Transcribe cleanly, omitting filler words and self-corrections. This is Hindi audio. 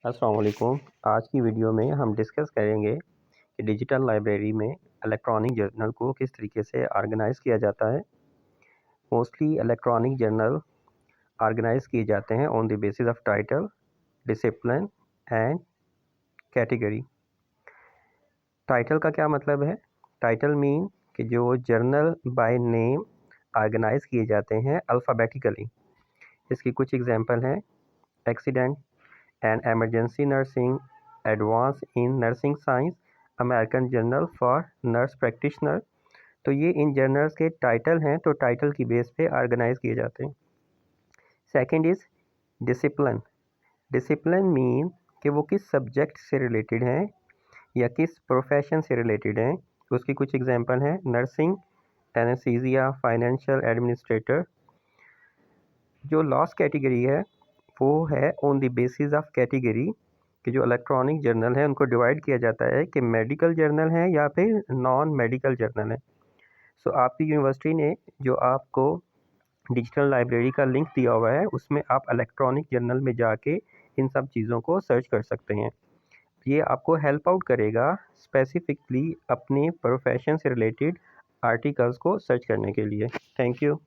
अस्सलाम वालेकुम। आज की वीडियो में हम डिस्कस करेंगे कि डिजिटल लाइब्रेरी में इलेक्ट्रॉनिक जर्नल को किस तरीके से ऑर्गेनाइज़ किया जाता है। मोस्टली इलेक्ट्रॉनिक जर्नल ऑर्गेनाइज़ किए जाते हैं on the basis of title, discipline and category. Title का क्या मतलब है? टाइटल मीन कि जो जर्नल बाय नेम ऑर्गेनाइज़ किए जाते हैं अल्फ़ाबेटिकली। इसकी कुछ एग्जांपल हैं: accident and emergency nursing, advance in nursing science, American journal for nurse practitioner. तो ये इन जर्नल्स के टाइटल हैं, तो टाइटल की बेस पे ऑर्गेनाइज किए जाते हैं। Second is discipline. Discipline mean कि वो किस सब्जेक्ट से रिलेटेड हैं या किस प्रोफेशन से रिलेटेड हैं। उसकी कुछ एग्जांपल हैं: नर्सिंग, एनेस्थीसिया, फाइनेंशियल, एडमिनिस्ट्रेटर। जो लास्ट कैटेगरी है वो है on the basis of category कि जो इलेक्ट्रॉनिक जर्नल है उनको डिवाइड किया जाता है कि मेडिकल जर्नल है या फिर नॉन मेडिकल जर्नल है। सो आपकी यूनिवर्सिटी ने जो आपको डिजिटल लाइब्रेरी का लिंक दिया हुआ है उसमें आप इलेक्ट्रॉनिक जर्नल में जाके इन सब चीज़ों को सर्च कर सकते हैं। ये आपको हेल्प आउट करेगा स्पेसिफिकली अपने प्रोफेशन से रिलेटेड आर्टिकल्स को सर्च करने के लिए। Thank you.